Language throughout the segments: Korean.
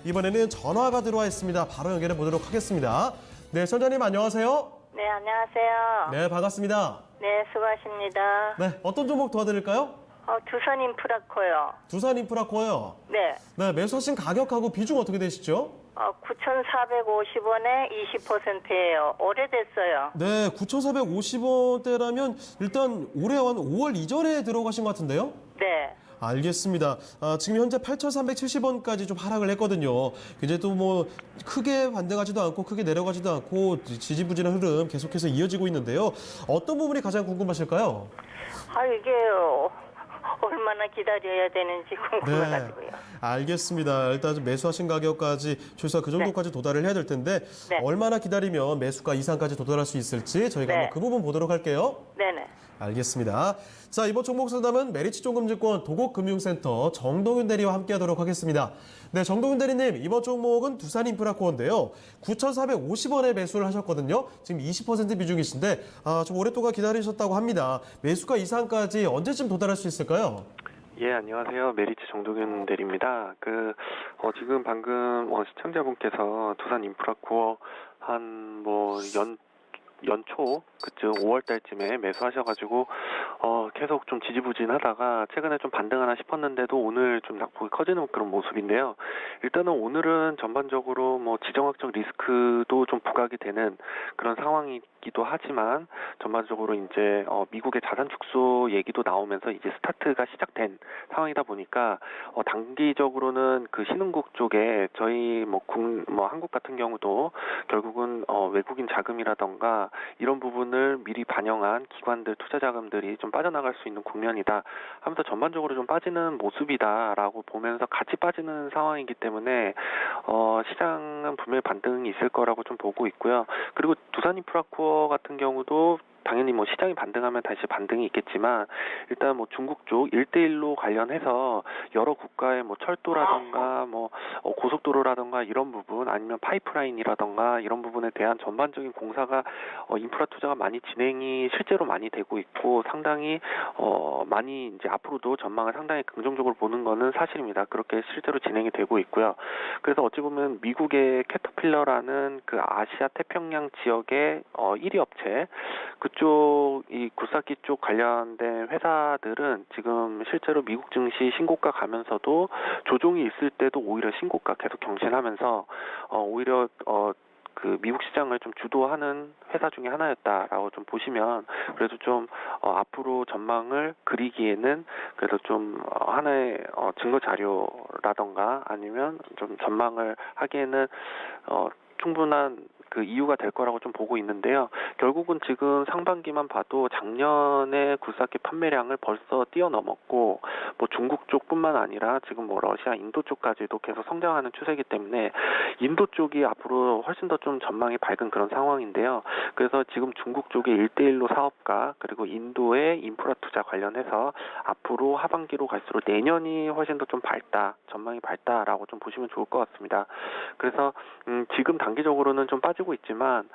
이번에는 전화가 들어와 있습니다. 바로 연결해 보도록 하겠습니다. 네, 선장님 안녕하세요. 네, 안녕하세요. 네, 반갑습니다. 네, 수고하십니다. 네, 어떤 종목 도와드릴까요? 두산 인프라코요. 두산 인프라코요. 네, 네, 매수하신 가격하고 비중 어떻게 되시죠? 9,450원에 20%예요. 오래됐어요. 네, 9,450원대라면 일단 올해 한 5월 이전에 들어가신 것 같은데요? 네, 알겠습니다. 지금 현재 8,370원까지 좀 하락을 했거든요. 이제 또 뭐 크게 반등하지도 않고 크게 내려가지도 않고 지지부진한 흐름 계속해서 이어지고 있는데요. 어떤 부분이 가장 궁금하실까요? 이게 얼마나 기다려야 되는지 궁금해가지고요. 알겠습니다. 일단 좀 매수하신 가격까지 최소한 그 정도까지 도달을 해야 될 텐데 네. 얼마나 기다리면 매수가 이상까지 도달할 수 있을지 저희가 네. 한번 그 부분 보도록 할게요. 네네. 알겠습니다. 자, 이번 종목 상담은 메리츠종금증권 도곡금융센터 정동윤 대리와 함께하도록 하겠습니다. 네, 정동윤 대리님, 이번 종목은 두산인프라코어인데요. 9,450원에 매수를 하셨거든요. 지금 20% 비중이신데 좀 오랫동안 기다리셨다고 합니다. 매수가 이상까지 언제쯤 도달할 수 있을까요? 예, 안녕하세요. 메리츠 정동윤 대리입니다. 지금 방금 시청자분께서 두산 인프라코어 연초 그쯤 5월 달쯤에 매수하셔가지고 계속 좀 지지부진하다가 최근에 좀 반등하나 싶었는데도 오늘 좀 낙폭이 커지는 그런 모습인데요. 일단은 오늘은 전반적으로 지정학적 리스크도 좀 부각이 되는 그런 상황이기도 하지만 전반적으로 이제 미국의 자산 축소 얘기도 나오면서 이제 스타트가 시작된 상황이다 보니까 단기적으로는 그 신흥국 쪽에 저희 한국 같은 경우도 결국은 외국인 자금이라던가 이런 부분을 미리 반영한 기관들 투자 자금들이 좀 빠져나갈 수 있는 국면이다 하면서 전반적으로 좀 빠지는 모습이다라고 보면서 같이 빠지는 상황이기 때문에 시장은 분명히 반등이 있을 거라고 좀 보고 있고요. 그리고 두산 인프라코어 같은 경우도 당연히 시장이 반등하면 다시 반등이 있겠지만 일단 중국 쪽 1대1로 관련해서 여러 국가의 철도라던가 고속도로라던가 이런 부분 아니면 파이프라인이라던가 이런 부분에 대한 전반적인 공사가 인프라 투자가 많이 진행이 실제로 많이 되고 있고 상당히 많이 이제 앞으로도 전망을 상당히 긍정적으로 보는 거는 사실입니다. 그렇게 실제로 진행이 되고 있고요. 그래서 어찌 보면 미국의 캐터필러라는 그 아시아 태평양 지역의 1위 업체 그쪽 이 굴삭기 쪽 관련된 회사들은 지금 실제로 미국 증시 신고가 가면서도 조정이 있을 때도 오히려 신고가 계속 경신하면서 오히려 그 미국 시장을 좀 주도하는 회사 중에 하나였다라고 좀 보시면 그래도 좀 앞으로 전망을 그리기에는 그래도 좀 하나의 증거 자료라던가 아니면 좀 전망을 하기에는 충분한 그 이유가 될 거라고 좀 보고 있는데요. 결국은 지금 상반기만 봐도 작년에 굴삭기 판매량을 벌써 뛰어넘었고 중국 쪽뿐만 아니라 지금 러시아, 인도 쪽까지도 계속 성장하는 추세이기 때문에 인도 쪽이 앞으로 훨씬 더 좀 전망이 밝은 그런 상황인데요. 그래서 지금 중국 쪽의 1대1로 사업가 그리고 인도의 인프라 투자 관련해서 앞으로 하반기로 갈수록 내년이 훨씬 더 좀 밝다, 전망이 밝다라고 좀 보시면 좋을 것 같습니다. 그래서 지금 단기적으로는 좀 빠지고 있지만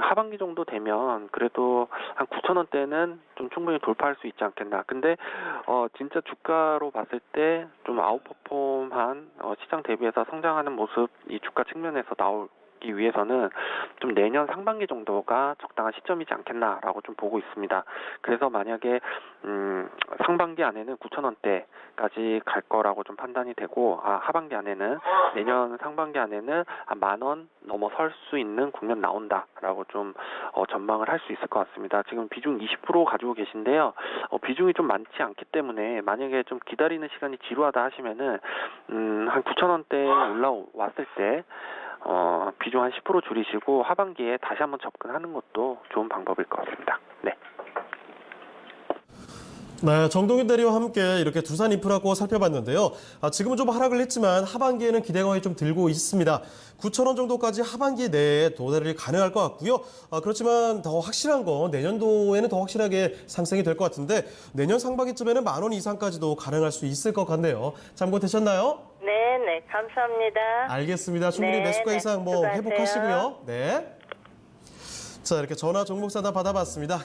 하반기 정도 되면 그래도 한 9,000원대는 좀 충분히 돌파할 수 있지 않겠나. 근데 진짜 주가로 봤을 때 좀 아웃퍼폼한 시장 대비해서 성장하는 모습 이 주가 측면에서 나오기 위해서는 좀 내년 상반기 정도가 적당한 시점이지 않겠나라고 좀 보고 있습니다. 그래서 만약에 상반기 안에는 9,000원대까지 갈 거라고 좀 판단이 되고 하반기 안에는 내년 상반기 안에는 한 10,000원 넘어설 수 있는 국면 나온다라고 좀 전망을 할 수 있을 것 같습니다. 지금 비중 20% 가지고 계신데요. 비중이 좀 많지 않기 때문에 만약에 좀 기다리는 시간이 지루하다 하시면은 한 9,000원대 올라왔을 때 비중 한 10% 줄이시고 하반기에 다시 한번 접근하는 것도 좋은 방법일 것 같습니다. 네. 네, 정동윤 대리와 함께 이렇게 두산 인프라코어 살펴봤는데요. 지금은 좀 하락을 했지만 하반기에는 기대감이 좀 들고 있습니다. 9,000원 정도까지 하반기 내에 도달이 가능할 것 같고요. 그렇지만 더 확실한 건 내년도에는 더 확실하게 상승이 될 것 같은데 내년 상반기쯤에는 10,000원 이상까지도 가능할 수 있을 것 같네요. 참고되셨나요? 네, 감사합니다. 알겠습니다. 충분히 매수가 이상 수고하세요. 회복하시고요. 네. 자, 이렇게 전화 종목 상담 받아봤습니다.